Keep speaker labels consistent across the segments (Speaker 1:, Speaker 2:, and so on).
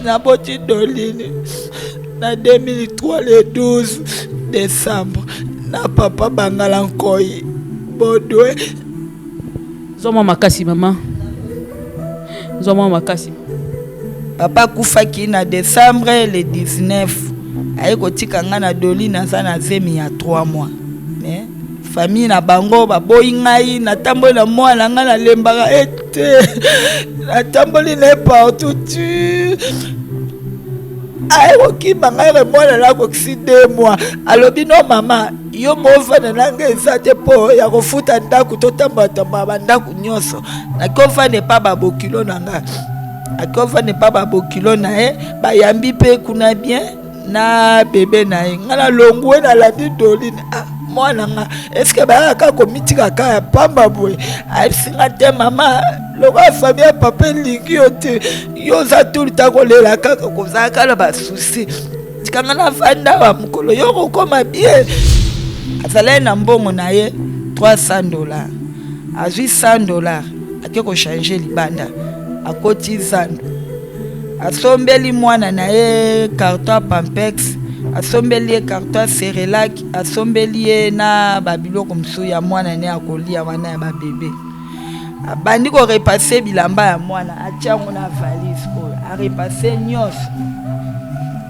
Speaker 1: naboti Doline na 2003 le 12 décembre na papa Bangala Nkoyi Bodwe.
Speaker 2: Zoma makasi maman. Zoma makasi.
Speaker 1: Papa kufaki na décembre le 19. Aye kotika nga na Doline aza na zemi ya 3 mois. Mais famille na bango baboyi ngai na tamboli na mwana nga na lembaka ete na tamboli na partout tu aye kokima ngai remona na kokisi 2 mois alobi no mama yo movana nanga eza te po ya kofuta ndako totambatamba bandako nyonso nakofane pa babokilo na nga akofane pa babokilo na ye bayambi pe kuna bien na bebe na ye nga na longwe na landi Doline mwana nga eske bayaka komitika kaya pamba boye ayisinga te mama loko famille papa lingi yo te yo za tout ta kolela kaka kozaka na basusi tikanga na fanda wa mukolo yo kokoma bien azala na mbongo na ye $300 azwi $100 ake ko changer libanda akoti zando asombeli mwana na ye carton Pampex asombeli ye carton Cerelac asombeli ye na babiloko msu ya mwana ne akolia wana ya babebe abandi ko repasser bilamba ya mwana atiango na valise ko a repasser nyos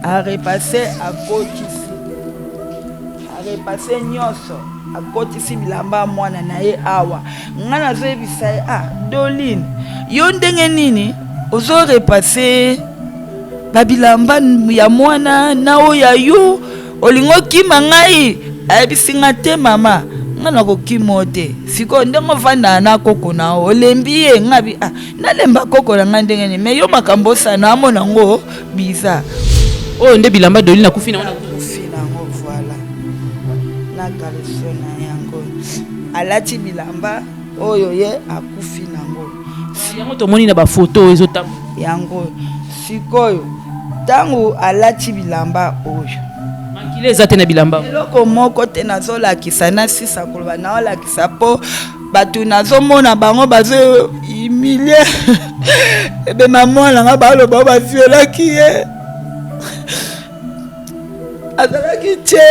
Speaker 1: a repasser akotisi a repasser nyoso akotisi bilamba ya mwana na ye awa ngana zo ebisa Doline yo ndenge nini ozo repasser babilamba ya mwana na oya yo olingo kima ngai ayebisinga te mama ngana kokimo te siko ndenge vanda na koko na olembi ye ngabi nalemba koko na ndenge ni me yo makambo sana amona ngo biza
Speaker 2: nde bilamba Doline na kufina wana
Speaker 1: kufina ngo voilà na kalesona yango alati bilamba oyo ye akufina ngo
Speaker 2: yango tomoni na ba photo ezotamba
Speaker 1: yango sikoyo tangu alati bilamba oyo
Speaker 2: makile ezate na bilamba
Speaker 1: eloko moko te nazolakisa na sisa koloba naolakisa po bato nazomona bango bazo humilie ebe mamona nga baloba baviolaki ye azalaki te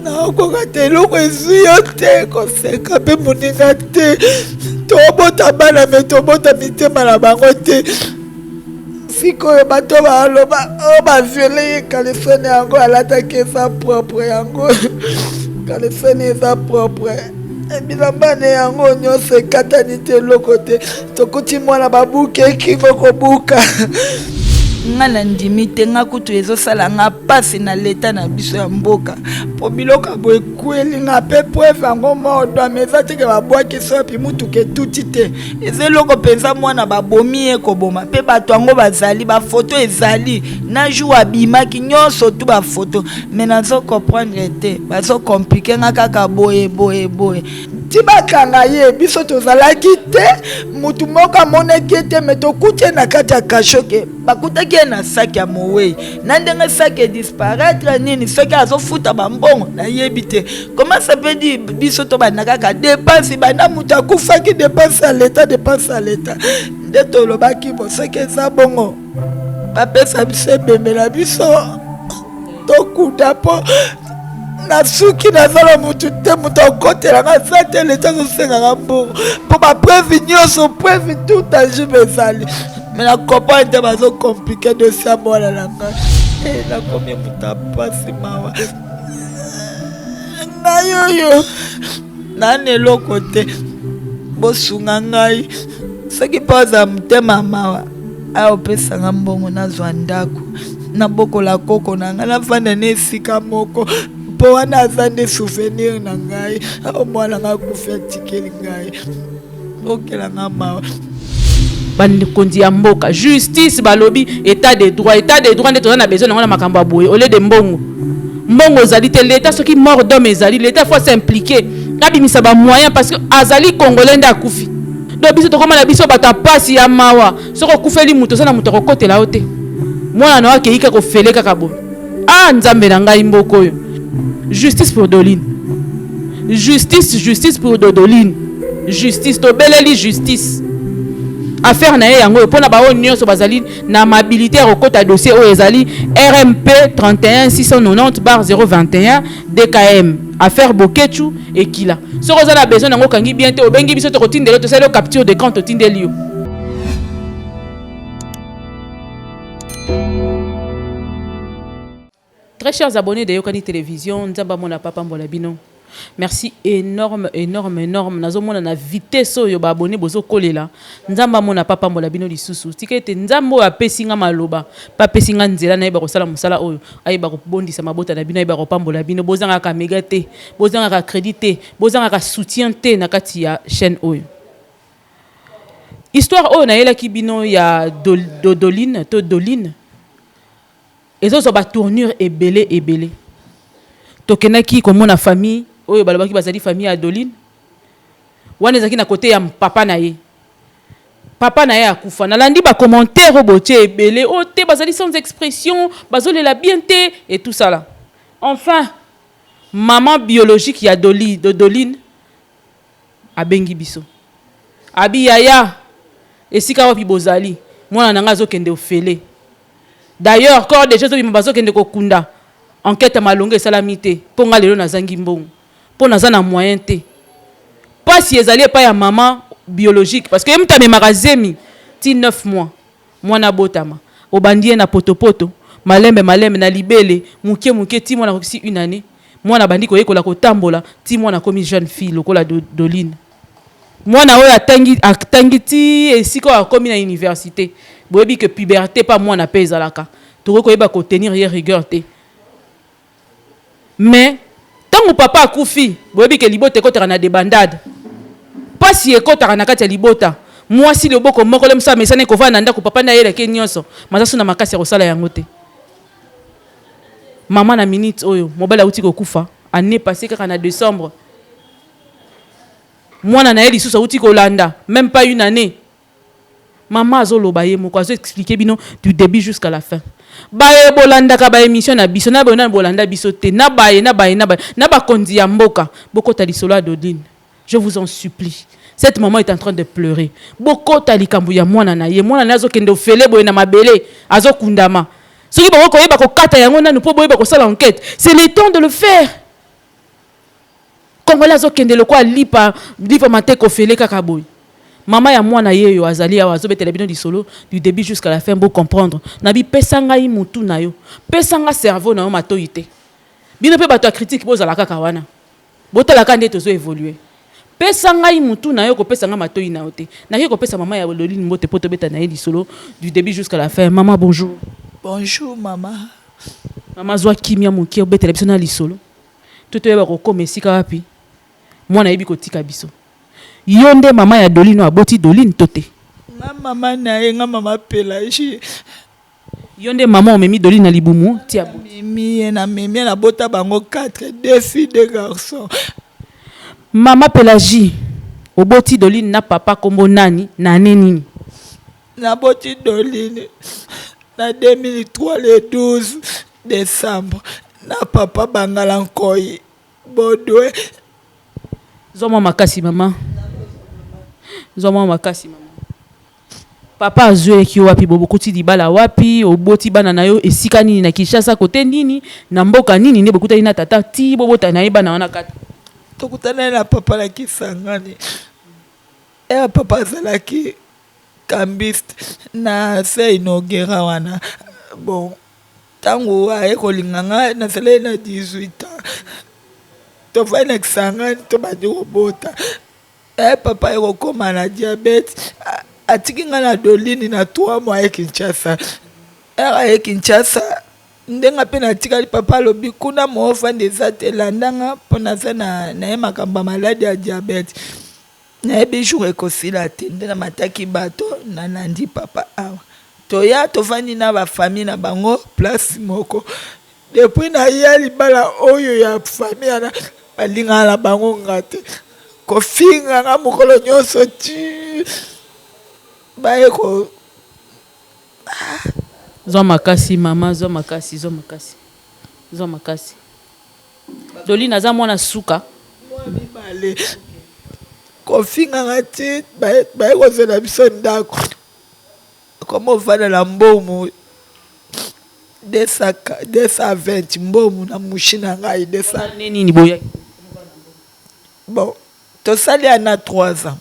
Speaker 1: naokoka te eloko ezwi yo te koseka mpe moninga te tobota bana me tobota mitema na bango te sikoyo bato baloba baviole ye kalesone yango alataki eza propre yango kalesone eza propre bilamba ne yango nyonso ekatani te eloko te tokuti mwana babuka ekingo kobuka nga na ndimi te nga kutu ezosala nga pasi na leta na biso ya mboka po biloko boye kweli nga pe preuve yango modo me eza teke babwaki sopi mutuka etuti te eza eloko mpenza mwana babomi ye koboma mpe bato yango bazali bafoto ezali na jour abimaki nyonso tu bafoto me nazokomprendre te bazokomplike nga kaka boye ti bakanga ye biso tozalaki te mutu moko amonaki te me tokuti na kati ya kashoke bakutaki ye na saki ya mowei na ndenge saki edisparaître nini soki azofuta bambongo nayebi te koma sapedi biso tobanda kaka depanse banda mutu akufaki depanse ya leta nde tolobaki bo soki eza bongo bapesa biso ebembela biso tokuta po na suki nazala mutu te mutu akotelanga za te leta azosengaka mbongo mpo bapreuve nyonso preuve tout tangible ezali me nakomprendre te bazokomplike dosi ya mwana na ngai nakomi mutu apasi mawa ngai oyo nani eloko te bosunga ngai soki mpo aza motema mawa ayopesanga mbongo nazwa ndako nabokola koko na ngai navanda na esika moko mpo wana aza nde souvenir na ngai omwana ngai akufi atikeli ngai okela nga mawa
Speaker 2: bandekondi ya mboka justice balobi état de droit nde toza na besoin nango na makambo ya boye au lieu de mbongo ezali te l'état soki mort d'homme ezali l'état faut s'impliquer abimisa bamoyen parce que azali congolais nde akufi do biso tokoma na biso bato apasi ya mawa soki okufeli mutu oza na mutu akokotela yo te mwana na wakei kaka ofele kaka boye nzambe na ngai mboka oyo justice pour Doline justice pour Doline justice tobeleli justice affaire na ye yango pona ba o nyonso bazali na militaire au côté dossier o ezali RMP 31 690/021 DKM affaire Bokechu et Kila so ko za besoin nango kangi bien te obengi biso to kotindelo to selo capture de compte tindeli yo. Très chers abonnés de Yokani Télévision, Nzamba Mona Papa Mbola Bino. Merci énorme. Nazomona na vitesse yo ba abonné bozo kolela. Nzamba Mona Papa Mbola Bino lisusu. Tikete nzambo ya pesinga maloba, pa pesinga nzela na yeba ko sala musala oyo. Ayeba ko bondisa mabota na bino ayeba ko pambola bino bozanga ka méga te, bozanga ka crédit te, bozanga ka soutien te na kati ya chaîne oyo. Histoire oyo na yela ki bino ya Doline. Et autres ba tournure ebele tokenaki comme na famille oyo balobaki bazali famille ya Doline wana ezaki na côté ya papa na ye akufa nalandi ba commentaire obotie ebele o te bazali sans expression bazolela bien te et tout ça là. Enfin maman biologique ya Doline abengi biso abi yaya esika wapi bozali mwana nanga azokende ofele. D'ailleurs, corps des choses qui m'ont besoin de kokunda. Enquête malongue salamité. Ponga lelo na zangi mbongo. Pona zana moyen te. Pas si ezali pas ya maman biologique parce que mta me magazemi ti 9 mois. Mwana botama. Obandie na potopoto. Malembe na libele. Muke ti mwana kosi une année. Mwana bandi ko yekola ko tambola. Ti mwana komi jeune fille lokola Doline. Mwana oyo atangi ti esiko akomi na université. Boyebi que puberté pas moi na pesa laka. To ko yeba ko tenir rigueur te. Mais tant mon papa akufi, boyebi que libote ko tera na débandade. Pas si ekota na kati ya libota. Moi si le boko moko le msa mesane ko vana ndako papa na yele ke nyonso. Mazasu na makasi ko sala yango te. Maman na minute oyo, mobala uti ko kufa. Année passée kaka na décembre. Mwana na yeli susa uti ko landa, même pas une année. Maman azoloba ye moko azo expliquer bino du début jusqu'à la fin. Baye bolanda ka ba émission na biso na bona bolanda biso te na baye na ba kondi ya mboka boko tali solo Doline. Je vous en supplie. Cette maman est en train de pleurer. Boko tali kambu ya mwana na ye mwana na zo kende ofele boye na mabele azo kundama. Soki boko yeba ko kata yango na nupo boye ba ko sala enquête. C'est le temps de le faire. Congolais zo kende le kwa lipa mateko ofele kaka boye. Maman ya mwana yeyo azali ya wazo betela bino di solo du début jusqu'à la fin pour comprendre. Nabi pesanga yi mutu na yo. Pesanga cerveau na yo matoyite. Bino pe bato critique boza la kaka wana. Botala ka ndeto zo évoluer. Pesanga yi mutu na yo ko pesanga matoyi na yo te. Na yo ko pesa maman ya Doline mbote poto beta na ye di solo du début jusqu'à la fin. Maman bonjour.
Speaker 1: Bonjour maman.
Speaker 2: Maman zwa kimia moki betela biso na li solo. Toto yeba ko komesika wapi. Mwana yebi ko tika biso. Yonde maman ya Doline aboti Doline tote.
Speaker 1: Nga maman na ye nga maman Pelagie.
Speaker 2: Yonde maman omemi Doline na libumu tia bo.
Speaker 1: Mimi na bota bango 4 2 filles 2 garçons.
Speaker 2: Maman Pelagie oboti Doline na papa kombo nani na neni.
Speaker 1: Na boti Doline na 2003 le 12 décembre na papa Bangala Nkoyi Bodwe.
Speaker 2: Zoma makasi maman. Zoma makasi maman. Papa azwe ki wapi bobo kuti dibala wapi oboti bana na yo esika nini na Kinshasa kote nini na mboka nini ne bokuta ina tata ti bobota na yeba na wana kata.
Speaker 1: Tokutana na papa la Kisangani. Papa zalaki cambiste na se inaugura wana. Bon, tangu aye kolinganga na sele na 18 ans. To fa na Kisangani to badi robota. Papa eko koma na diabète. Atiki nga na Doline na 3 mois ya Kinshasa. Ya Kinshasa ndenga pe na tika papa lobi kuna mofa ndeza te landanga pona sana na makambo maladi ya diabète. Na ebi jour ekosila te ndena mataki bato na nandi papa awa. Toya tofandi na ba famille na bango place moko. Depuis na yali bala oyo ya famille na balinga na bango ngate. Kofinga nga mukolo nyonso ti. Baye ko
Speaker 2: zo makasi mama zo makasi. Doline aza mwana suka.
Speaker 1: Bale. Kofinga ngati baye ko zela biso ndako. Comment va dans la mbomu 220 mbomu na mushina ngai 200
Speaker 2: nini boya.
Speaker 1: Bon, to sali ana 3 ans.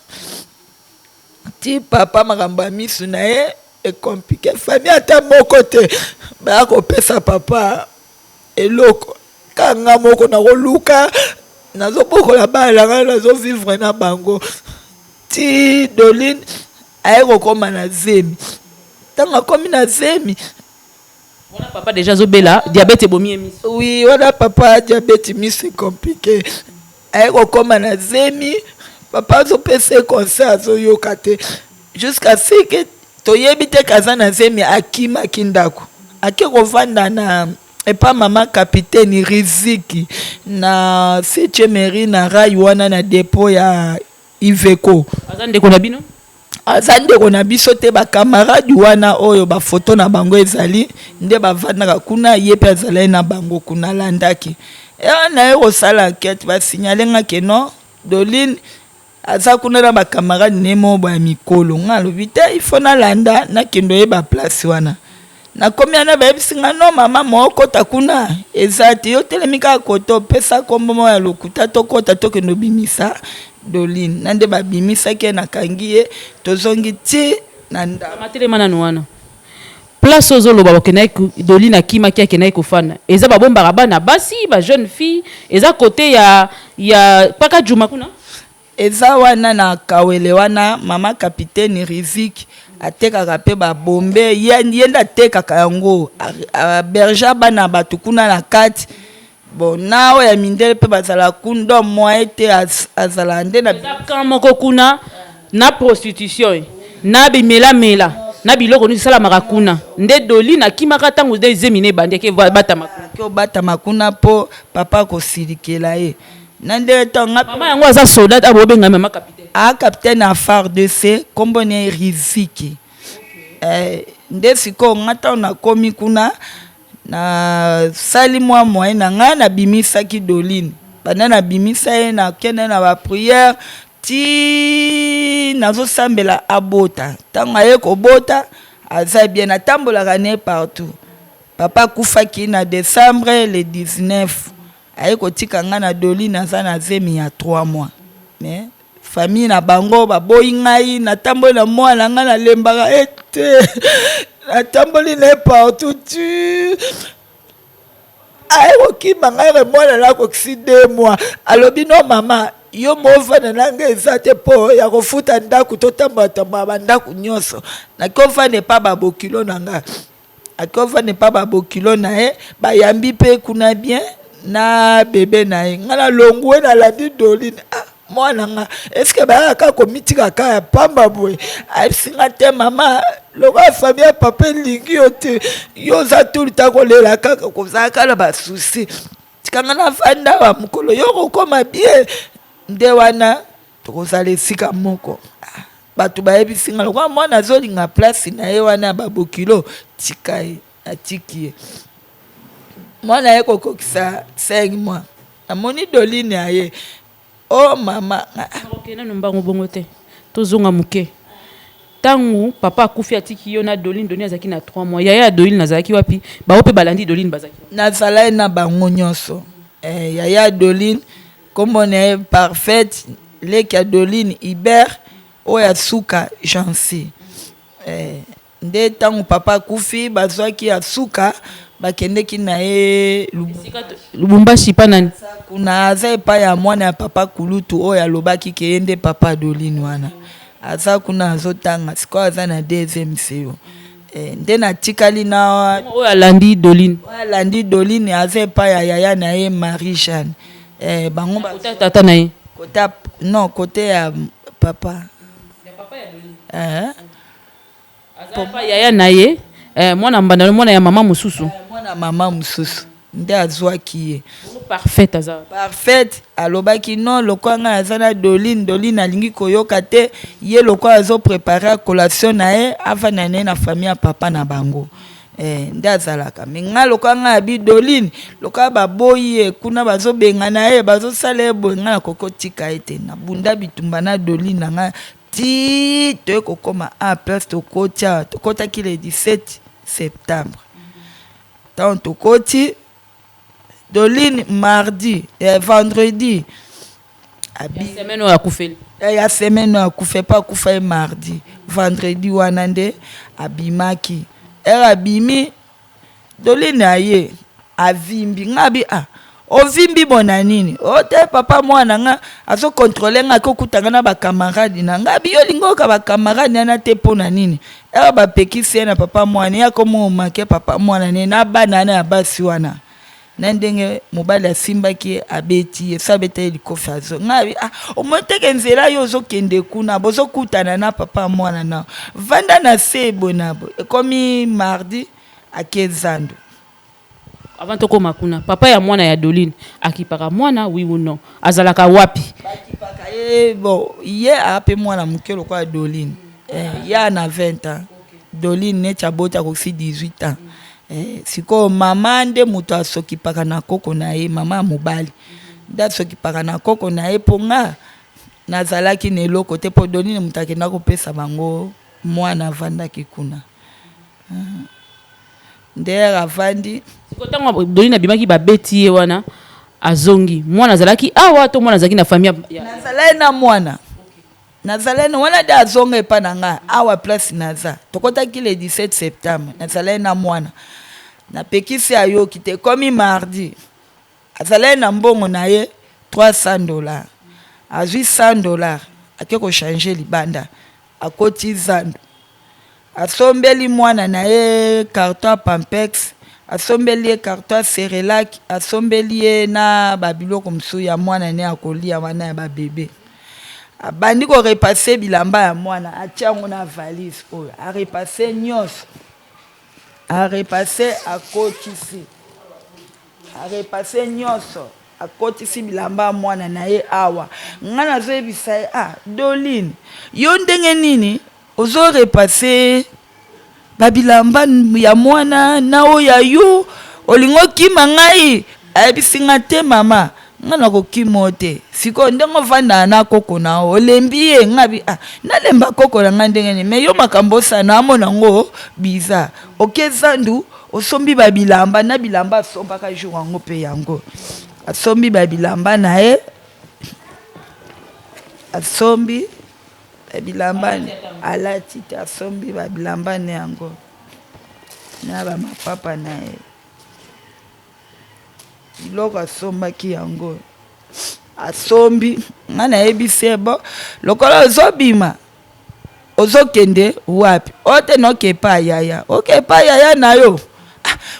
Speaker 1: Ti papa makamba misu na ye e compliqué. Famille ata moko te. Ba ko pesa papa eloko. Kanga moko na koluka nazo boko la bala nga nazo vivre na bango. Ti Doline aye ko koma na zemi. Tanga komi na zemi.
Speaker 2: Voilà papa déjà zobela diabète bomi emis.
Speaker 1: Oui, voilà papa diabète mi c'est compliqué. Aye ko koma na zemi. Papa zo pese conseil zo yokate. Jusqu'à ce que toyebi te kaza na zemi akima kindako. Ake ko vanda na epa mama capitaine Riziki na 7e mairie na rai wana na dépôt ya Iveco.
Speaker 2: Azande ko na bino?
Speaker 1: Azande ko na biso te ba camarade wana oyo ba photo na bango ezali nde ba vanda kuna yepe azali na bango kuna landaki. E na yo sala enquête ba signaler nga ke non Doline aza kuna na ba camarade nemo ba mikolo ngalo bita il faut na landa na kendo ye ba place wana. Na combien na bébé singa no mama moko takuna ezati yo telemika koto pesa kombo ya lokuta to kota to kendo bimisa Doline nande ba bimisa ke na kangiye tozongi ti nanda
Speaker 2: matele mana nwana place ozolo ba kenai Doline akima ki kenai kofana eza ba bomba bana basi ba jeune fille eza côté ya paka juma kuna
Speaker 1: eza wana na kawele wana mama capitaine Riziki atekaka pe ba bombe yenda tekaka yango berger bana batu kuna na kati bon nao ya mindele pe bazala kundo moye te azala nde na
Speaker 2: kan moko kuna na prostitution na bimela na biloko ni sala makuna nde Doline akimaka tango de zemine bande ke bata makuna
Speaker 1: ke bata makuna po papa ko silikela ye nande tonga
Speaker 2: mama yango aza soldat abobenga mama capitaine
Speaker 1: capitaine a phare de C kombone Riziki nde siko ngata na komi kuna na sali mwa moyen na nga na bimisa ki Doline bana na bimisa ye na kende na ba prière ti nazo sambela abota tango aye ko bota aza bien atambolaka ne partout papa kufaki na décembre le 19 aye ko tika nga na Doline aza na zemi ya 3 mois mais famille na bango baboyi ngai natamboli na mwana nga na lembaka ete natamboli ne partout tu aye kokima ngai re mwana na kokisi 2 mois alobi no mama yo movana nanga eza te po ya kofuta ndako totambola bandako nyonso nakofane pa babokilo na nga akofane pa babokilo na ye bayambi pe kuna bien na bebe na ye nga na longwe na landi Doline mwana nga eske bayaka komitika kaya pamba boye asinga te mama loko famille ya papa elingi yo te yo za tulita kolela kaka kozalaka na basusi tikanga na vanda wa mokolo yo kokoma bien nde wana tokozala esika moko bato bayebisinga lokwa mwana azolinga place na ye wana babokilo tika ye atiki ye mwana ye kokokisa 5 mois namoni Doline aye oh mama
Speaker 2: okay na numbango bongo te tozonga muke tangu papa akufi atiki yo na Doline azaki na 3 mois yaya Doline nazaki wapi ba pe balandi Doline bazaki
Speaker 1: nazala na bango nyonso yaya Doline comme on est parfaite leki ya Doline Iber oya suka jansi nde tangu papa akufi bazwaki ya suka bakendeki na ye
Speaker 2: Lubumbashi pa nani
Speaker 1: kuna aza epa ya mwana ya papa kulutu oyo alobaki ke ye nde papa Doline wana aza kuna azotanga sikoyo aza na 2e seo nde natikali na
Speaker 2: oyo alandi
Speaker 1: Doline aza epa ya yaya na ye Marie Jeanne bango
Speaker 2: tata na ye
Speaker 1: kote ya papa
Speaker 2: papa yaya na ye mwana mbanda mwana ya mama mususu
Speaker 1: mwana mama mususu nde azwaki ye
Speaker 2: parfaite
Speaker 1: alobaki non lokwa nga aza na Doline alingi koyoka te ye lokwa azoprépare collation na ye avanda na ye na famille ya papa na bango nde azalaka me nga lokwa nga abi Doline lokwa baboyi ye kuna bazobenga na ye bazosala ye boye nga na kokotika ye te nabunda bitumba na Doline na nga ti toyekokoma en place tokotaki le 17 septembre. Donc tokoti Doline mardi vendredi
Speaker 2: semaine akufeli
Speaker 1: ya semaine akufe pas akufa mardi vendredi wana nde abimaki abimi Doline aye avimbi ngabi ovimbi bona nini ote papa mwana nga azo contrôler nga ko kutanga na ba camarade na ngabi yo lingoka ba camarade na te pona nini ba pekisi na papa mwana ya komo make papa mwana ne na bana na basi wana na ndenge mobali asimbaki abeti esabeta likofa zo ngabi omoteke nzela yo zokende kuna bozokutana na papa mwana na vanda na sebo nabo ekomi mardi akezando.
Speaker 2: Avant tokoma kuna papa ya mwana ya Doline akipaka mwana oui ou non azalaka wapi
Speaker 1: akipaka bon ye ape mwana mukelo kwa Doline ya na 20 ans Doline ne chabota ko 18 ans siko mama nde muto asokipaka na koko na ye mama mobali nda asokipaka na koko na ye ponga nazalaki na eloko te po Doline mutake na kopesa bango mwana vandaki kuna ndere avandi
Speaker 2: sikotango Doline abimaki babeti ye wana azongi mwana azalaki awa to mwana azalaki na famille
Speaker 1: nazalai na mwana nazalai na wana de azonga epa na nga awa place naza tokotaki le 17 septembre nazalai na mwana napekisi ayoki te komi mardi azalai na mbongo na ye $300 azwi $100 ake kochange libanda akoti zandu asombeli mwana na ye carton Pampex asombeli ye carton Cerelac asombeli ye na babiloko mosusu ya mwana ne akolia wana ya babebe abandi korepase bilamba ya mwana atiango na valise oyo arepase nyonso arepase akotisi bilamba ya mwana na ye awa nga nazoyebisa ye Doline yo ndenge nini ozo repase babilamba ya mwana na oya yo olingo kima ngai ayebisinga te mama nga nakokimo te siko ndenge ovanda na koko na olembi ye ngabi nalemba koko na nga ndenge ni me yo makambo osana amona ngo biza okezandu osombi babilamba na bilamba asombaka jour yango mpe yango asombi babilamba na ye asombi bilamba alati te asombi babilamba ne yango na bamapapa na ye biloko asombaki yango asombi nga nayebisi ye bo lokola ozobima ozokende wapi ote nokepa yaya okepa yaya na yo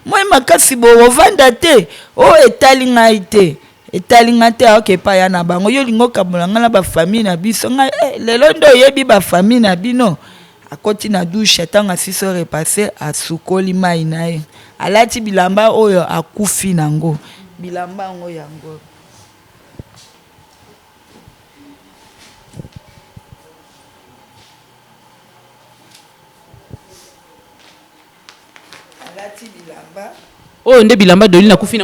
Speaker 1: moi makasi boovanda te o etali ngai te etalinga te aokepa ya na bango yo lingo kabola nga na bafamille na biso nga lelo ndo oyebi bafamille na bino akoti na douche ntango asisi repase asukoli mai na ye alati bilamba oyo akufi nango bilamba yango yango alati bilamba
Speaker 2: oyo nde bilamba Doline akufi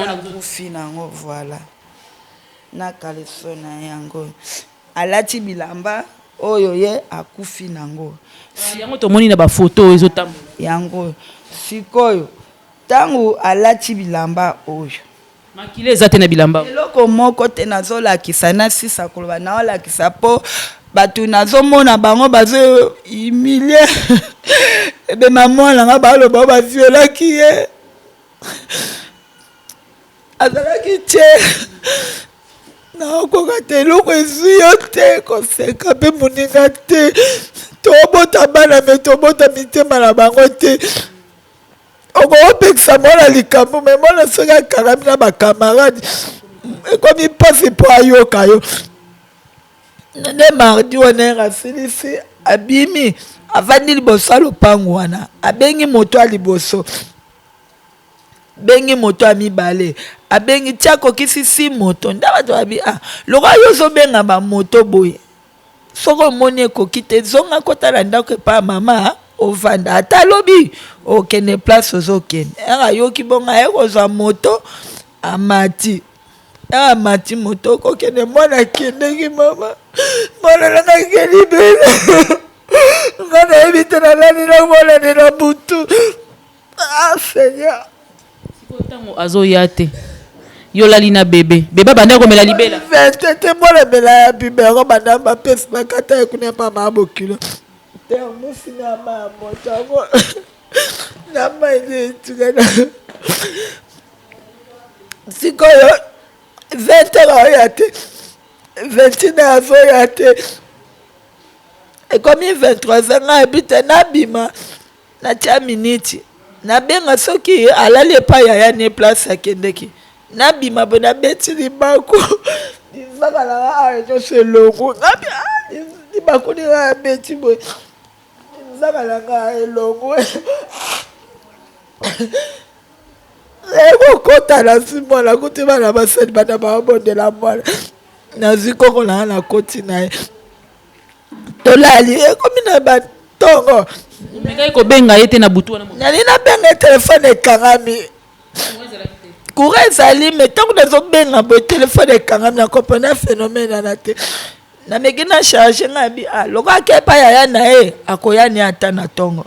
Speaker 1: nango voilà na kaleso na yango alati bilamba oyo ye akufi nango
Speaker 2: yango tomoni na bafoto ezotambola
Speaker 1: yango sikoyo tangu alati bilamba oyo
Speaker 2: makile eza te na bilamba
Speaker 1: eloko moko te nazolakisa na sisa koloba naolakisa po bato nazomona bango bazo humilie ebema mwana nga baloba baviolaki ye azalaki te naokoka te eloko ezwi yo te koseka mpe moninga te tobota bana me tobota mitema na bango te okopekisa mwana likambo me mwana soki akarami na bakamarade ekomi mpasi mpo ayoka yo nde mardi wana asilisi abimi avandi liboso ya lopango wana abengi moto ya liboso bengi moto ya mibale abengi tia kokisi si moto nda bato babi lokola yo ozobenga bamoto boye soki omoni ekoki te zonga kotala ndako epa mama ovanda ata lobi okende place ozokende ayoki bonga ye kozwa moto amati amati moto okokende mwana akendeki mama mwana na ngeli bele ngana ebite na lani na mwana de na butu Seigneur
Speaker 2: Sikontango azoya te yolali na bebe banda komela libela
Speaker 1: tete mwana bela ya bibero banda bapesi bakata ekune pa mabokilo te musi na mama tango na maile tukana sikoyo 20 ans ya te 21 ans ya te et comme 23 ans habite na bima na tia minute na benga soki alali epai ya ne place akendeki na bima bona beti libako nizaka na ayo selongo ngapi libako ni la beti boy nizaka na nga elongo eko kota na simbo la kuti bana basadi bana babonde la mwana na zikoko na koti na tolali ekomi na batongo
Speaker 2: Mika ko benga yete na butu wana
Speaker 1: nani na benga telefone ekangami courant ezali mais ntango nazobenga boye telefone ekangami na comprendre phénomène na te nameki na charge nga bi loko akepa yaya na ye akoyani ata na ntongo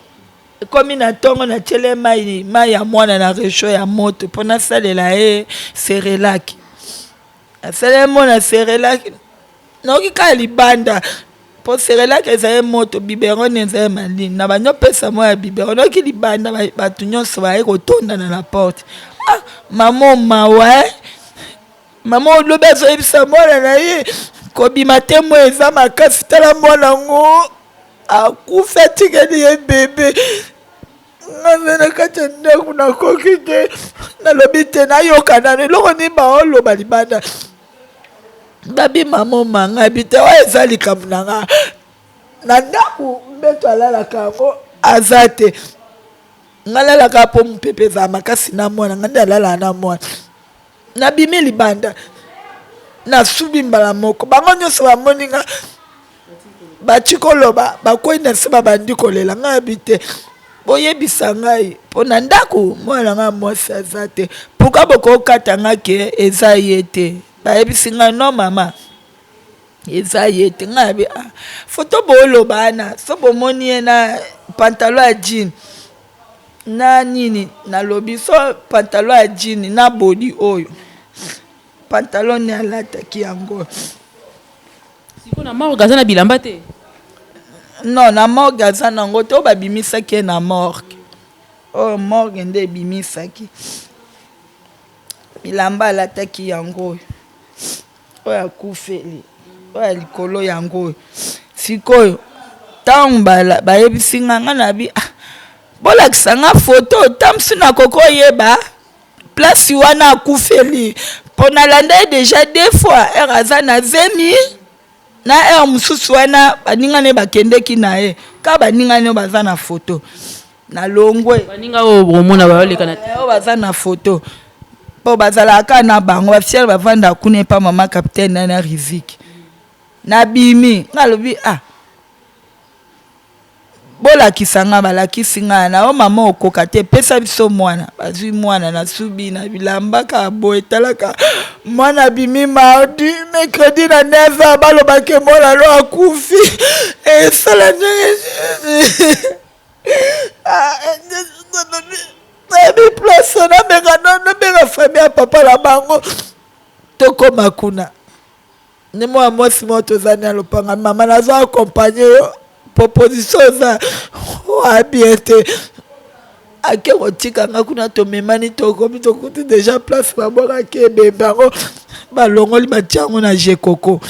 Speaker 1: ekomi na ntongo natiele mai ya mwana na réchaud ya moto mpo nasalela ye serelaki asaleli mona serelaki naoki kaka libanda po serelaki eza ye moto biberon eza ye malini na banyopesa mo ya biberon naoki libanda bato nyonso baye kotondana na porte mama mawa mama olobi azoyebisa mwana na ye kobima te mo eza makasi tala mwana ngo akufa tikeli ye bebe ngaze na kati ya ndako nakoki te nalobi te nayokana eloko ni baoloba libanda babi mama manga bite wa eza likambo na nga na ndako mbeto alalaka yango aza te ngalalaka po mopepe eza makasi na mwana nga nde alala na mwana nabimi libanda nasubi mbala moko bango nyonso bamoni nga bati koloba bakwei na se babandi kolela nga yabi te boyebisa ngai mpo na ndako mwana nga mwasi aza te pourkui bokokata nga ke eza ye te bayebisi ngai no mama eza ye te nga yabi foto booloba ana so bomoni ye na pantalon ya jean na nini nalobi so pantalon ya jean na bodi oyo pantalon ni alataki yango
Speaker 2: siko na morgue aza na bilamba te
Speaker 1: non na morgue aza nango te oyo babimisaki ye na morgue oyo morgue nde ebimisaki bilamba alataki yango oyo oyo akufeli oyo ya likolo yango oyo sikoyo ntango bayebisi nga nga na bi bolakisa nga foto tamsi na koko oyeba place wana akufeli mpo nalanda ye déjà 2 fois ere aza na zemi na ere mosusu wana baningani bakendeki na ye ka baningani oyo baza na foto na longwe
Speaker 2: baninga oyo bomona bayoleka na
Speaker 1: oyo baza na foto mpo bazalaka na bango bafiere bavanda kuna epa mama capitaine na riziki na bimi ngalobi bolakisa nga balakisi nga na o mama okoka te pesa biso mwana bazwi mwana na subi na bilamba ka boye talaka mwana bimi mardi mercredi na 9h balobake mwana lo akufi esala nayebi place nabenga famille ya papa na bango tokoma kuna ni mwa mwasi mo tozani ya lopanga mama nazo akompagne yo proposition za wabie te ake kotika nga kuna tomemani tokomi tokuti déjà place babwakaki ebembe yango balongoli batia yango na jekoko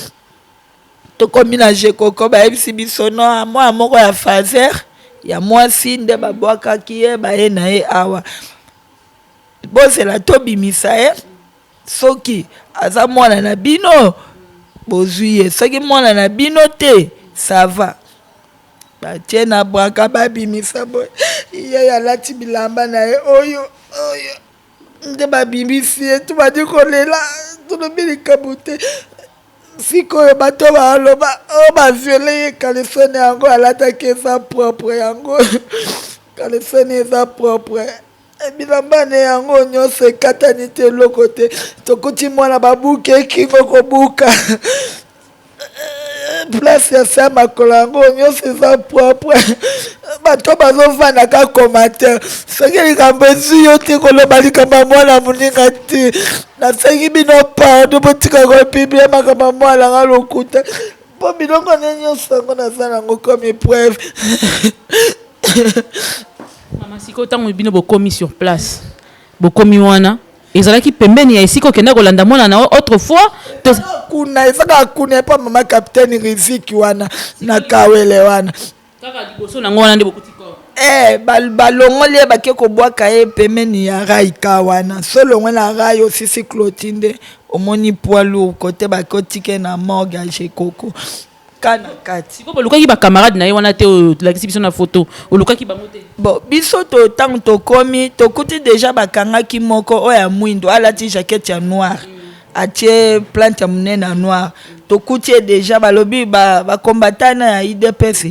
Speaker 1: tokomi na jekoko bayebisi biso no mwa moko ya faser ya mwasi nde babwakaki ye baye na ye awa bozela tobimisa ye soki aza mwana na bino bozwi ye soki mwana na bino te sava batie na bwaka babimisa boye ye alati bilamba na ye oyo nde babimisi ye tubadi kolela tolobi likambo te sikoyo bato baloba oyo baviole ye kalesone yango alataki eza propre yango kalesone eza propre bilamba ne yango nyonso ekatani te eloko te tokuti mwana babuka ekingo kobuka place ya sa makolo yango nyonso eza propre bato bazovanda ka commentaire soki likambo ezwi yo te koloba likambo ya mwana moninga te nasengi bino pardon botika kopiblia makambo ya mwana nga lokuta mpo biloko ne nyonso yango naza nango comme épreuve.
Speaker 2: Mama siko ntango bino bokomi sur place bokomi wana ezalaki pembeni ya esika okenda kolanda mwana na autrefois
Speaker 1: kuna ezaka kuna epa mama capitaine Riziki wana na kawele wana
Speaker 2: kaka liboso nango wana nde bokuti ko
Speaker 1: balongoli ye bake kobwaka ye pembeni ya rai ka wana solongwe na rai osisi clotinde omoni poids lourd kote bakotike na morgue ya Jekoko kana kati
Speaker 2: siko bolukaki ba camarade na ye wana te olakisi biso na photo olukaki bango te
Speaker 1: bon biso to tango tokomi tokuti déjà bakangaki moko oyo ya mwindo alati jaquette ya noir atie plante ya monene ya noir tokuti déjà balobi bakombatana ya IDPS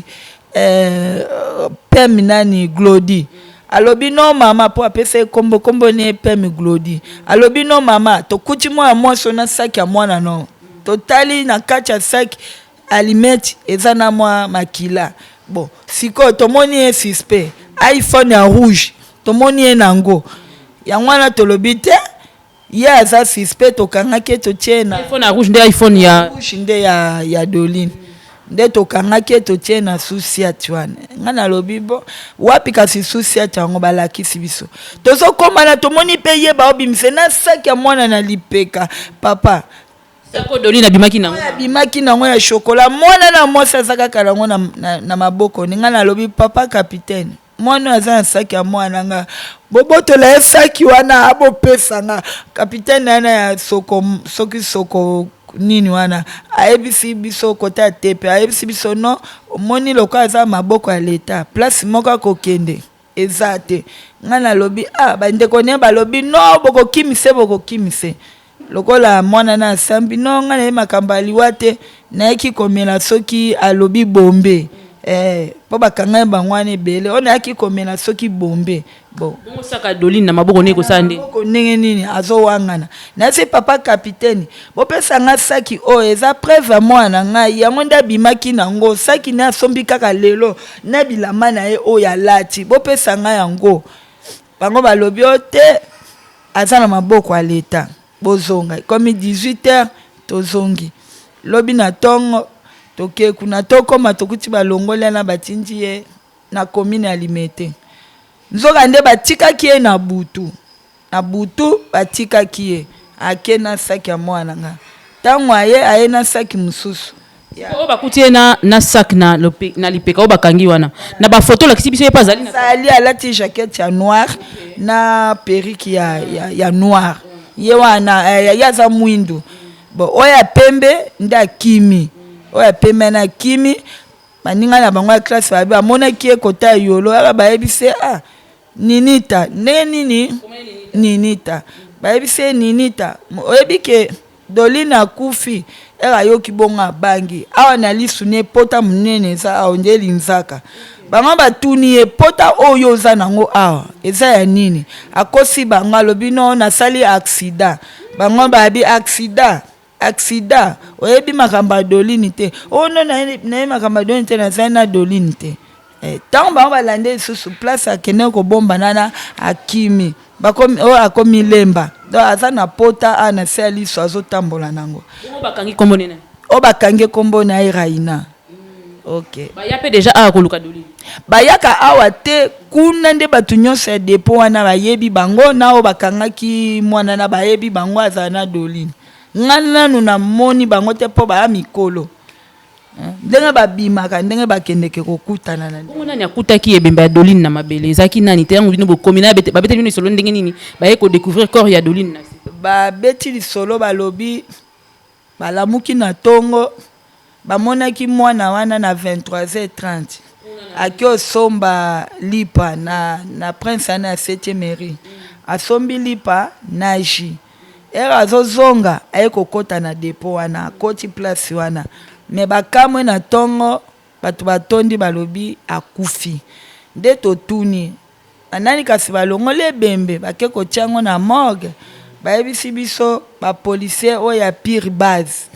Speaker 1: pemi nani Glody alobi no mama po apesa kombo ne pemi Glody alobi no mama tokuti mwa mwaso na saki ya mwana no totali na kati ya saki alimeti eza na mwa makila bon siko tomoni ye suspect iPhone ya rouge tomoni ye nango yango wana tolobi te ye aza suspect tokangaki totie na
Speaker 2: iPhone ya rouge nde iPhone ya
Speaker 1: rouge nde ya Doline nde tokangaki totie na susiati wana nga nalobi bo wapi kasi susiati yango balakisi biso tozokoma na tomoni mpe ye baobimise na saki ya mwana na lipeka papa
Speaker 2: sako Doline abimaki nango
Speaker 1: abimaki nango ya chokola mwana na mwasi aza kaka nango na maboko nga nalobi papa capitaine mwana aza na saki ya mwana nga bobotola ye saki wana abopesa nga capitaine yana ya soki soko nini wana ayebisi biso kota ya tepe ayebisi biso no omoni loko aza maboko ya leta place moko akokende eza te nga nalobi bandeko ne balobi no bokokimise lokola mwana na asambi no nga naye makambo aliwa te nayaki komela soki alobi bombe po bakanga bango wana ebele oyo nayaki komela soki bombe bon
Speaker 2: bongo saka Doline na maboko ne kosala nde
Speaker 1: maboko ndenge nini azowangana nasi papa capitaine bopesa nga saki oyo eza preuve ya mwana ngai yango nde abimaki nango saki ne asombi kaka lelo na bilamba na ye oyo alati bopesa nga yango bango balobi o te aza na maboko ya leta bozonga komi 18h tozongi lobi na tongo toke kuna tokoma tokuti balongola na batindi ye na commune ya Limete nzoka nde batikaki ye na butu batikaki ye ake na saki ya mwana nga ntango aye na saki mosusu
Speaker 2: oyo bakuti ye na sak na lipeka oyo bakangi wana na bafoto olakisi biso ye mpe azali
Speaker 1: alati jaquette ya noir na perike ya noir ye wana ye aza mwindu bon oyo ya pembe nde akimi oyo ya pembe na akimi baninga na bango ya classe babi bamonaki ye kota ya yolo yaka bayebise ninita ndenge nini ninita bayebise ninita oyebi ke Doline akufi ayoki bongo abangi awa na lisu ne pota monene eza awa nde linzaka bango batuni ye pota oyo oza nango awa eza ya nini akosi bango alobi no nasali accident bango babi accident oyebi makambo ya Doline te no naye makambo ya Doline te nazali na Doline te ntango bango balande lisusu place akende kobombana na akimi oyo akomi lemba donc aza na pota na se ya liso azotambola nango oyo bakangi kombo na ye Raina. Okay.
Speaker 2: Baya pe déjà awa koluka Doline
Speaker 1: bayaka awa te kuna nde bato nyonso ya depo wana bayebi bango na oyo bakangaki mwana na bayebi bango azala na Doline nga nanu namoni bango te mpo baya mikolo ndenge babimaka ndenge bakendeke kokutana na
Speaker 2: bongo nani akutaki ebemba ya Doline na mabele ezalaki nani te yango bino bokomi na babeti bino lisolo ndenge nini baye kodécouvrir corps ya Doline na
Speaker 1: babeti lisolo balobi balamuki na tongo bamonaki mwana wana na 23h30 aki osomba lipa na prince ana ya 7e mairie asombi lipa na ji azozonga aye kokota na depo wana akoti place wana me bakamwe na tongo bato batondi balobi akufi nde totuni anani kasi balongoli ebembe bake kotiango na morgue bayebisi biso bapolisier oyo ya pire base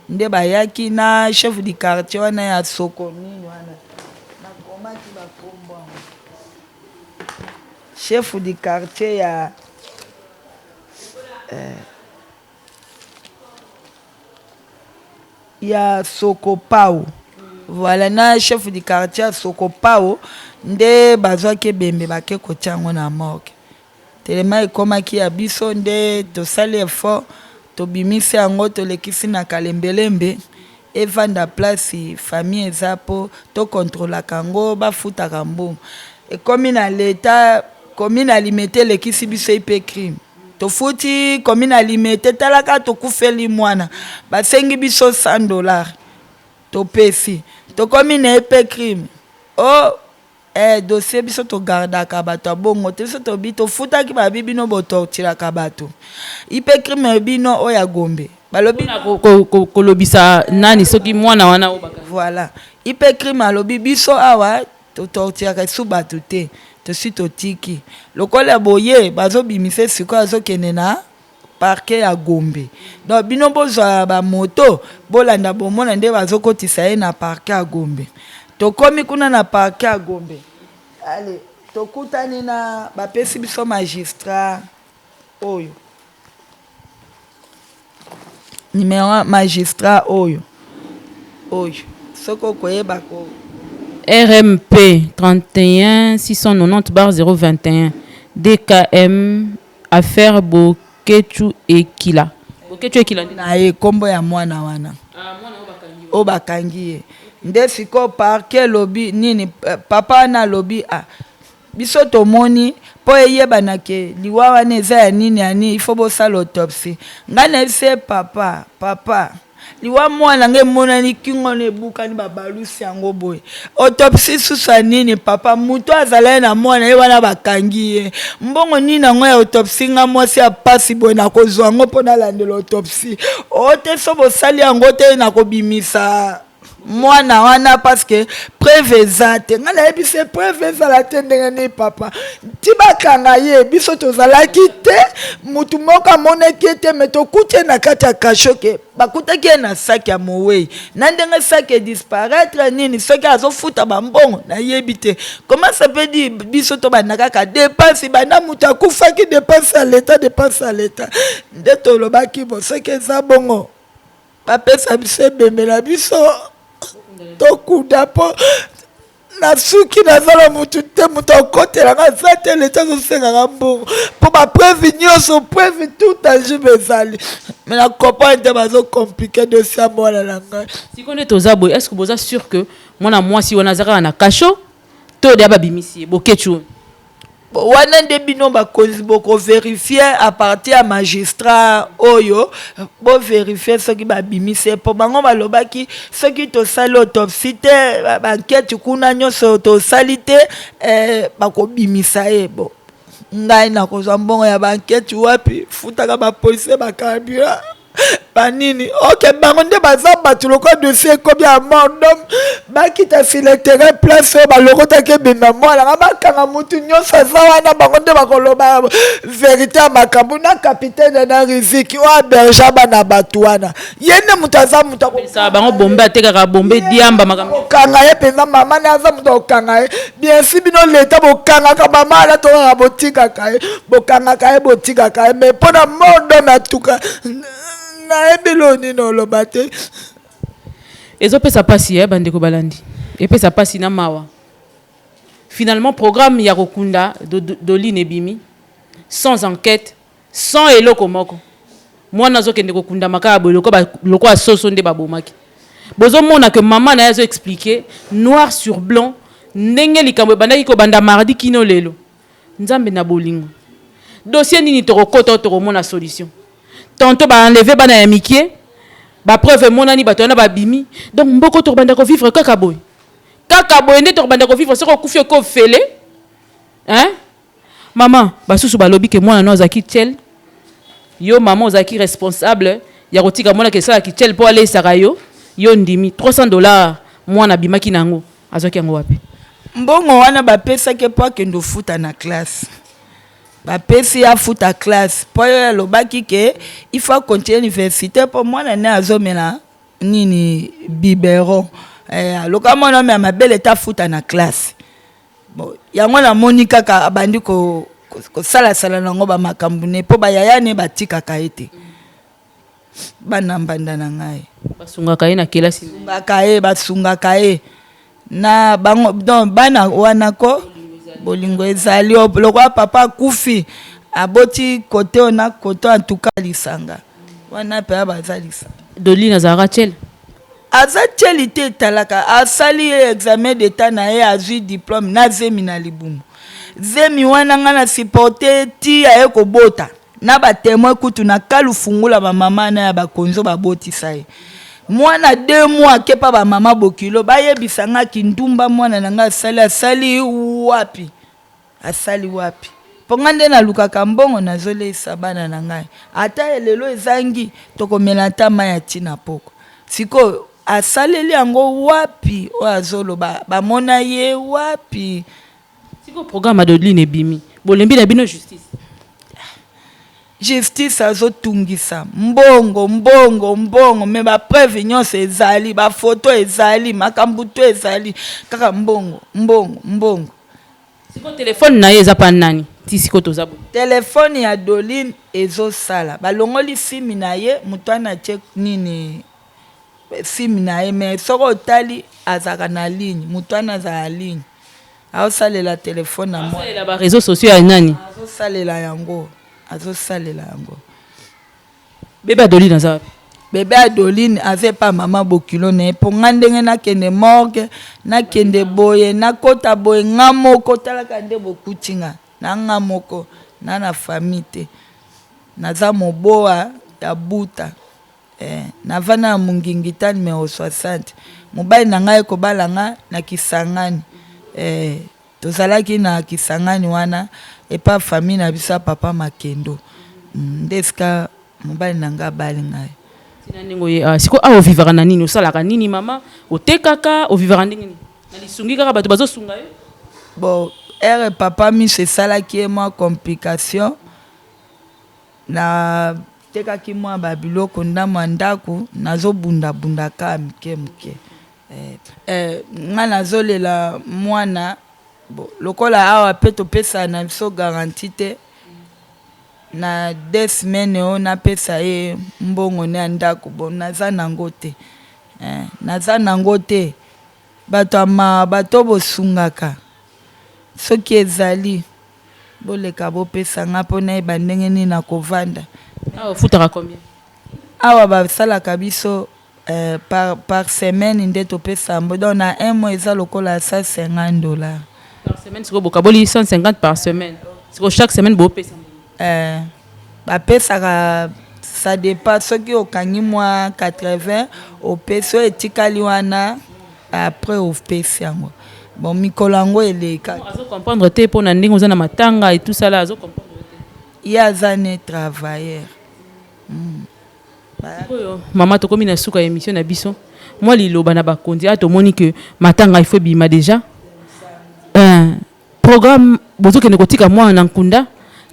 Speaker 1: nde bayaki na chef du quartier wana ya soko nini wana nakomaki bakombo chef du quartier ya Sokopao. Voilà, na chef du quartier ya Sokopao nde bazwaki bembe bake kotia yango na morgue. Telema ekomaki ya biso nde tosali effort tobimisi yango tolekisi na kalembelembe evanda place famille eza po tokontrolaka yango bafutaka mbongo. Ekomi na leta commune alimete lekisi biso ipe crime. Tofuti commune alimete talaka tokufeli mwana basengi biso $100 topesi tokomi na ipe crime. Oh dossier biso to gardaka bato abongo te biso tobi tofutaki babibi no botortilaka bato ipe crime bino oya Gombe balobi
Speaker 2: kolobisa nani soki mwana wana obaka.
Speaker 1: Voilà, ipe crime alobi biso awa totortilaka su bato te tosi totiki lokola boye bazobimise sikoyo azokende na parke ya Gombe. Donc bino bozwa bamoto bolanda bomona nde bazokotisa ye na parke ya Gombe. Tokomi kuna na parke ya Gombe. Allez, tokutani na bapesi biso magistrat oyo. Numéro magistrat oyo. Soko koyeba ko
Speaker 2: RMP 31 690/021 DKM affaire Bokechu Ekila. Bokechu Ekila
Speaker 1: na ye kombo ya mwana wana.
Speaker 2: Mwana
Speaker 1: obakangi ye. Nde siko parke lobi nini papa na lobi biso tomoni po eyebana ke liwa wana eza ya nini ani ifo bosala autopsie. Ngana ese papa liwa mwana nge monani kingo ne bukani babalusi yango boye. Autopsie susa nini papa muto azala na mwana ye wana bakangi ye. Mbongo nini nango ya autopsie nga mwasi ya pasi boye na kozwa yango pona landela autopsie. Ote so bosali yango te na kobimisa mwana wana parce que preuve ezate nga na ebise preuve ezala te ndenge ni papa tibakanga ye biso tozalaki te mutu moko amonaki te me tokuti na kati ya kasho ke bakutaki ye na saki ya mowei na ndenge saki edisparaître nini soki azofuta bambongo nayebi te comment ça peut dire biso tobanda kaka dépense banda mutu akufaki dépense ya leta nde tolobaki bo soki eza bongo bapesa biso ebembela biso tokuda po na suki nazala mutu te mutu akotelanga za te leta azosengaka mbongo po bapreuve nyonso preuve tout tangible ezali me na comprendre te bazokomplike dossier ya mwana na ngai
Speaker 2: siko nde toza boye est ce que boza sûr que mwana mwasi wana azalaka na kasho to deya babimisi ye Bokechu
Speaker 1: wana nde bino bakonzi bokovérifie à partir ya magistrat oyo bovérifie soki babimise po bango balobaki soki tosali autopsie te bankete kuna nyonso tosali te bakobimisa ye bo ngai nakozwa mbongo ya bankete wapi futaka bapolisier bakabira banini ok bango nde baza bato lokola dossier ekomi ya mort donc bakita file terrain place oyo balokotaki ebenda mwana nga bakanga mutu nyonso aza wana bango nde bakoloba vérité ya makambo na capitaine na riziki oyo aberge bana bato wana ye nde mutu aza mutu
Speaker 2: bango bombe atekaka bombe diamba makambo
Speaker 1: okanga ye mpenza mama ne aza mutu okanga ye bien si bino leta bokangaka mama ala tokaka botikaka ye bokangaka ye botikaka ye mais mpona mordo na tuka na ebelo nini oloba te
Speaker 2: ezopesa pasi bandeko balandi epesa pasi na mawa finalement programme ya kokunda Doline ebimi sans enquête sans eloko moko mwana azokende kokunda makaya boye loko asoso nde babomaki bozomona ke mama na ye azo expliquer noir sur blanc ndenge likambo ebandaki kobanda mardi kino lelo nzambe na bolingo dossier nini tokokota tokomona solution tantôt ba enlever bana ya mikie ba preuve monani bato na babimi donc mboko to banda ko vivre kaka boy nde to banda ko vivre soko kufi ko fele hein maman basusu balobi ke mwana no zaki tel yo maman ozaki responsable ya kotika mwana ke sala ki tel po aller sarayo yo ndimi $300 mwana bimaki nango azaki yango wapi
Speaker 1: mbongo wana bapesa ke po akendo futa na classe bapesi ya futa classe po yo alobaki ke il faut continuer université po mwana ne azomela nini biberon aloka mwana me mabele ta futa na classe bon yango na moni kaka abandi ko sala nango ba makambu ne po ba yaya ne batikaka ete bana mbanda na ngai
Speaker 2: basungaka ye na kelasi
Speaker 1: basungaka ye na bango donc bana wana ko bolingo ezali lokwa papa kufi aboti kote ona kote en tout cas lisanga wana pe bazalisa
Speaker 2: Dolly nazara chel
Speaker 1: aza cheli te talaka asali examen d'état na ye azwi diplôme na zemi na libumu zemi wana nga na supporte ti aye kobota na batémoin kutu na kalu fungula bamama na ya bakonzo babotisa ye mwana 2 mois kepa bamama bokilo bayebisa nga kindumba mwana na nga asali wapi ponga nde nalukaka mbongo nazolesa bana na ngai ata elelo ezangi tokomela ata mai ya ntina poko sikoyo asaleli yango wapi oyo azoloba bamona ye wapi
Speaker 2: siko programme Adeline ebimi bolembi na bino
Speaker 1: justice azotungisa mbongo me bapreuve nyonso ezali bafoto ezali makambo to ezali kaka mbongo
Speaker 2: siko telefone na ye eza pa nani ti siko toza bo
Speaker 1: telefone ya Doline ezosala balongoli simi na ye moto ana tie nini simi na ye me soko otali azaka na ligne moto ana azala ligne aosalela telefone na moi
Speaker 2: asalela ba réseaux sociaux ya nani
Speaker 1: azosalela yango
Speaker 2: bebe Adeline aza
Speaker 1: bebe Adeline aze pa mama bokilo na ye mpo nga ndenge nakende morgue nakende boye nakota boye nga moko talaka nde bokuti nga na nga moko na famille te naza moboa ya buta navana ya Mungingita numéro 60 mobali na ngai ekobala nga na Kisangani tozalaki na Kisangani wana epa famille na biso papa Makendo ndeska mobali na nga bali ngai
Speaker 2: tina ndingo ye siko awo vivaka na nini osalaka nini mama otekaka ovivaka ndenge nini na lisungi kaka bato bazosunga yo
Speaker 1: bon papa miso esalaki ye mwa complication na tekaki mwa babiloko ndamwa ndako nazobunda ka mike nga nazolela mwana lokola awa pe topesa na biso garanti te na 2 semaines oyo napesa ye mbongo ne ya ndako bon naza nango te bato bosungaka soki ezali boleka bopesa nga mpo nayeba ndenge nini na kovanda
Speaker 2: awa ofutaka combien
Speaker 1: awa basalaka biso par semaine nde topesa mbo donc na 1 mois eza lokola $150
Speaker 2: par semaine siko bokaboli 150 par semaine siko chaque semaine bopesa
Speaker 1: bapesaka ça dépend soki okangi mwa 80 opesi oyo etikali wana après opesi yango bon mikolo yango eleka
Speaker 2: azocomprendre te mpo na ndenge oza na matanga et tout ça là azocomprendre te
Speaker 1: ye aza ne travailleur
Speaker 2: oyo mama tokomi na suka émission na biso mwa liloba na bakonzi a tomoni ke matanga ifo bima déjà programme bozokende kotika mwana na nkunda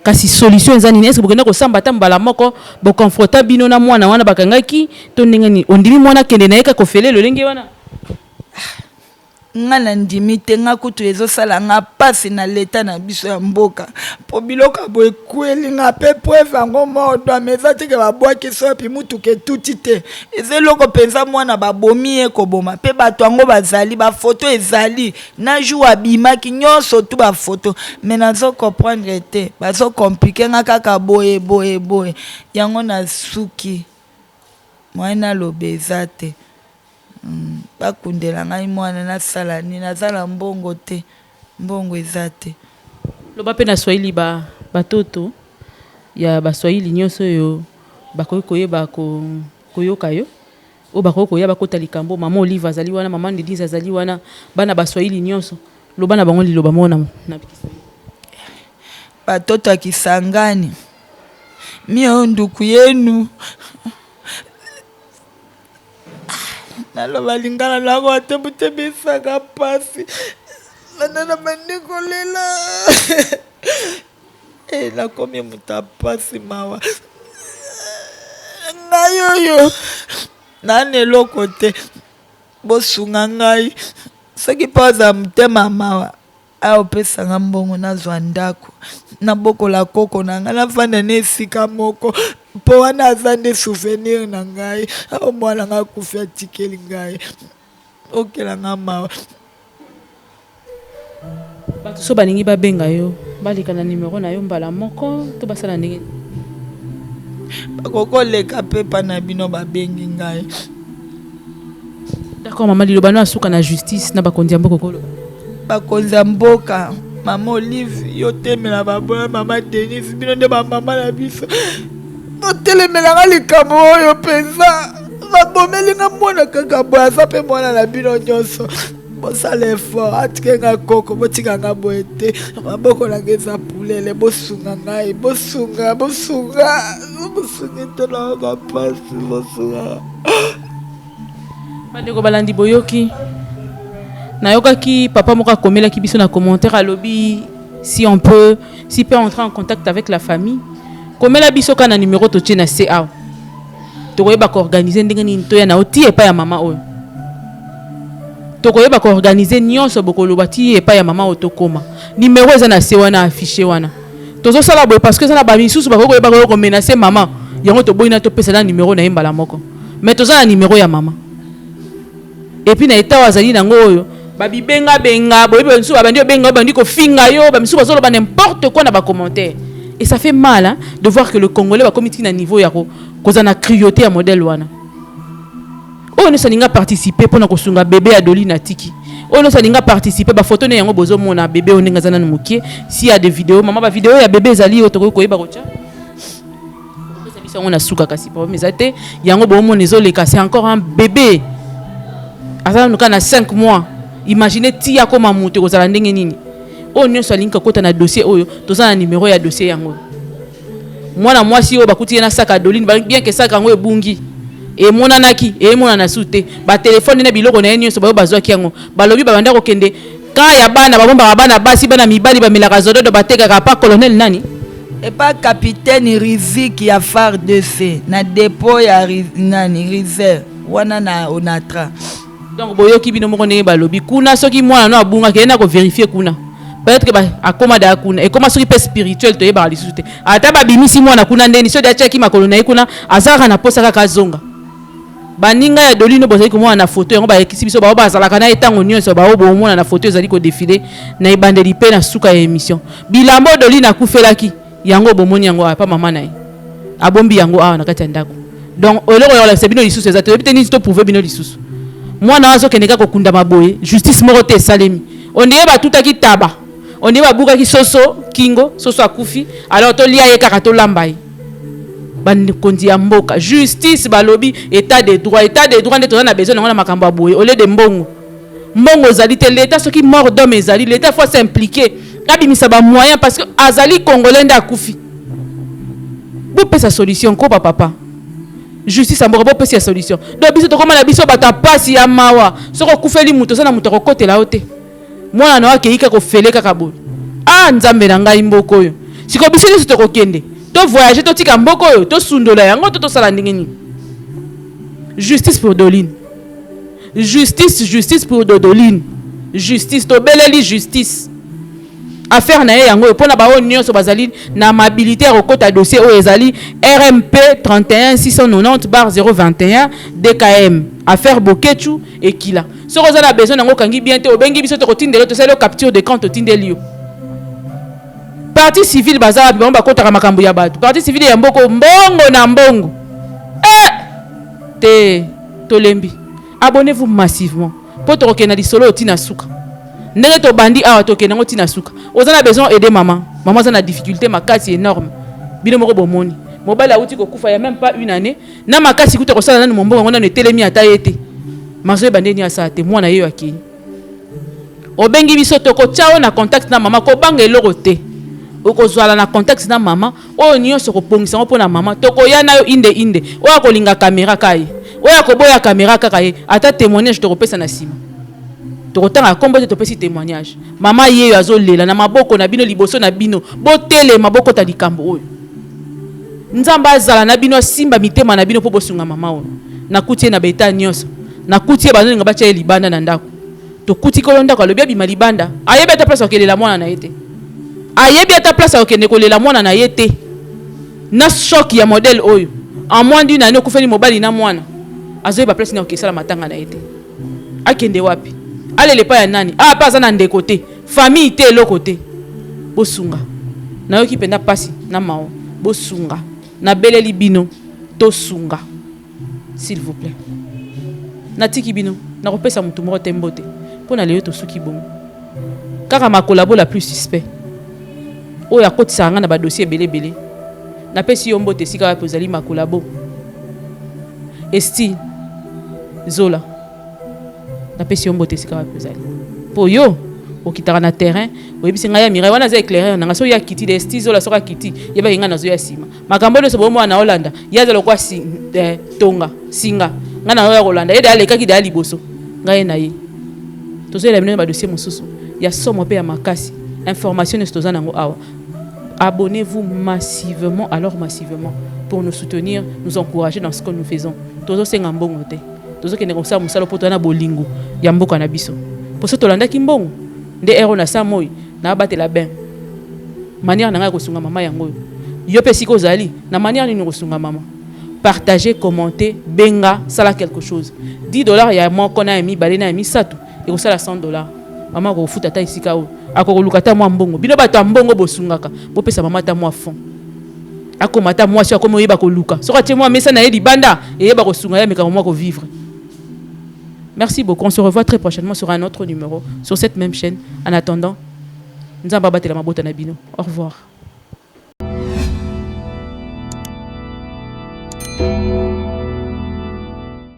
Speaker 2: kasi solution eza nini est-ce que bokende kosamba ta mbala moko boconfronta bino na mwana wana bakangaki to ndenge nini ondimi mwana kende na ye kaka kofele lolenge wana
Speaker 1: nga na ndimi te nga kutu ezosala nga pasi na leta na biso ya mboka po biloko boye kweli nga pe preuve yango modo mais eza teke babwaki so epi mutuka etuti te eza eloko mpenza mwana babomi ye koboma mpe bato yango bazali bafoto ezali na jour abimaki nyonso tu bafoto mais nazokomprendre te bazokomplike nga kaka boye yango na suki mwaye naloba eza te bakundela ngai mwana nasala nini nazala mbongo te mbongo eza te
Speaker 2: loba mpe na swahili batoto ya baswahili nyonso oyo bakoki koyeba koyoka yo oyo bakoki koyeba bakota likambo mama Olive azali wana mama Denise azali wana bana baswahili nyonso loba na bango liloba moko na Kiswahili
Speaker 1: batoto ya Kisangani mio nduku yenu naloba lingala lako atebutebisaka pasi nanana bandikolela nakomi moto apasi mawa ngai oyo nane eloko te bosunga ngai soki mpo aza motema mawa aopesanga mbongo nazwa ndako nabokola koko na ngai nafanda na esika moko mpo wana aza nde souvenir na ngai mwana ngai akufi atikeli ngai okelanga mawa.
Speaker 2: Bato so baningi babenga yo balika na numero na yo mbala moko to basala ndenge
Speaker 1: bakokoleka pepa na bino babengi ngai.
Speaker 2: D'accord mama liloba no asuka na justice na bakonzi ya mboka kolo
Speaker 1: bakonzi ya mboka mama Olive yo temela baboya mama Denise bino nde bamama na biso botelemelanga likambo oyo mpenza babomelinga mwana kaka boye aza mpe mwana na bino nyonso bosala effort atikenga koko botikanga boye te maboko nanga eza pulele bosunga ngai bosunga te nanga pasi bosunga.
Speaker 2: Bandeko balandi boyoki nayokaki papa moko akomelaki biso na commentaire alobi si peut entrer en contact avec la famille komela biso ka na numéro to tie na CA tokoyeba ko organiser ndenge nini to ya na oti epa ya mama oyo tokoyeba ko organiser nyonso bokoloba ti epa ya mama otokoma numéro eza na CA wana affiché wana tozo sala boye parce que ça na ba misusu bakoyeba ko menacer mama yango to boyina to pesa na numéro na yembala moko mais toza na numéro ya mama et puis na eta wazali nango oyo babibenga benga boyeba nsu babandi benga bandi ko finga yo ba misu bazolo ba n'importe quoi na ba commentaire et ça fait mal hein, de voir que le Congolais va commettre na niveau ya ko kozana cruauté à modèle wana o ne salinga participer pour na kosunga bébé ya Doli na tiki o ne salinga participer ba photo ne yango bozo mona bébé onenga zana na mukie si y a des vidéos maman ba vidéo ya bébé zali otoko koyeba kocha ça biso on a suka kasi pa mais ate yango bo mona ezoleka c'est encore un bébé asa nuka na 5 mois. Imaginez tia koma muté ko zala ndenge nini o nyonso alinka kota na dossier oyo toza na numéro ya dossier yango mwana mwasi oyo bakuti na saka Doline bien que saka yango ebungi e monanaki e monana sute ba téléphone na biloko na nyonso bayo bazwaki yango balobi babanda ko kende ka ya bana babomba bana basi bana mibali bamelaka zododo batekaka pa colonel nani
Speaker 1: et pas capitaine Riziki ya FARDC na dépôt ya nani Rizer wana na Onatra.
Speaker 2: Donc boyoki bino moko ndenge balobi kuna soki mwana no abunga kena ko vérifier kuna peut-être que ba akoma da kuna et comment soki pe spirituel to yeba lisusu te ata ba bimisi mwana kuna ndeni so da cheki makolo na kuna azaka na posa kaka zonga baninga ya Dolino bozali ko mwana na photo yango ba ekisi biso ba bazalaka na etango nyonso ba obo mwana na photo ezali ko défiler na ibandeli pe na suka ya émission bilambo Dolina kufelaki yango bomoni yango apa mama na ye abombi yango awa na kati ya ndako donc oloko ya la sebino lisusu ezate peut-être ni to prouver bino lisusu mwana azo keneka ko kunda maboye justice moko te salemi ondiye batutaki taba ondiye babuka ki soso kingo soso akufi alors to lia ye kaka to lambai ban kondi ya mboka justice balobi état de droit nde to na besoin na makambo aboye au lieu de mbongo zali te l'état soki mort d'homme ezali l'état faut s'impliquer abimisa ba moyen parce que azali congolais nda akufi bo pesa solution ko papa justice amboka bo pesa solution donc biso to komana biso bata pasi ya mawa soko kufeli muto sana muto ko kotela ote mwana na wakeika ko fele kaka bo nzambe na ngai mboko yo siko biso biso to kokende to voyager to tika mboko yo to sundola yango to sala ndenge nini justice pour Doline justice pour Doline justice to beleli justice affaire na ye yango pona ba nyonso bazali na mobilité rekota dossier o ezali RMP 31690/021 DKM affaire Bokechu et Kila soko za na besoin nango kangi bien te obengi biso to kotindelo to sala capture de compte tindeli yo partie civile bazala ba kotaka makambo ya bato partie civile ya mboko mbongo na mbongo te tolembi abonnez-vous massivement po to kokena lisolo tina suka ndenge to bandi awa to kenango tina suka ozana besoin aider maman za na difficulté makasi énorme bino moko bomoni mobile auti ko kufa ya même pas une année na makasi kuta ko sala nanu mbongo ngona ne telemi ata yete mazo bandeni asa te mwana yeyo akini obengi biso to ko chao na contact na maman ko banga eloko te okozwala na contact na maman o nyonso ko pongisa ngo pona maman to ko ya na yo inde o ko linga caméra kai o ya ko boya caméra kaka ye ata témoignage to ko pesa na sima tokotanga kombo te topesi témoignage mama yeyo azolela na maboko na bino liboso na bino botele maboko ta likambo oyo nzamba azala na bino simba mitema na bino po bosunga mama oyo nakuti na beta nyonso nakuti bazo nga bacha libanda na ndako to kuti kolonda ko lobi abima libanda ayebi ata place okelela mwana na yete ayebi ata place okende kolela mwana na yete na shock ya modèle oyo en moins d'une année okufeli mobali na mwana azoyeba place na okesala matanga na yete akende wapi alele pa ya nani pa aza na ndeko te famille te eloko te bosunga nayoki penda pasi na mao bosunga na beleli bino tosunga s'il vous plaît natiki bino nakopesa mutu moko te mbote mpo na lelo tosuki bongo kaka makolabo la plus suspect oyo akotisa nga na badossier ebelebele napesi yo mbote esika wapi ozali makolabo esti zola napesi yo mbote esika wapi ozali mpo yo okitaka na terrain oyebisi ngai ya mirai wana aza éclaireur nanga so ya kiti de esti zola soka kiti yeba yenga nazo ya sima makambo nyonso bomo na Hollande yaza lokwa tonga singa nga na ya Hollande yeda alekaki da liboso ngai na ye tozoyela bino ba dossier mosusu ya somo pe ya makasi information est toza nango awa abonnez-vous massivement pour nous soutenir nous encourager dans ce que nous faisons tozo senga mbongo te tozo kende komsa musalo poto na bolingo ya mboka na biso pour ce tolanda ki mbongo nde ero na samoy na batela ben manière na nga kosunga mama yango yo pe siko zali na manière ni kosunga mama partager commenter benga sala quelque chose $10 ya moko na mi balé na mi satu et ko sala $100 mama ko futa ta isika o akokoluka ta mwa mbongo bino bato mbongo bosungaka bopesa mama ta mwa fond akomata mwa sio akomo yeba koluka soka tie mwa mesa na ye libanda et yeba kosunga ya meka mwa ko vivre. Merci beaucoup. On se revoit très prochainement sur un autre numéro, sur cette même chaîne. En attendant, Nzamba Batela Mabota Nabino. Au revoir.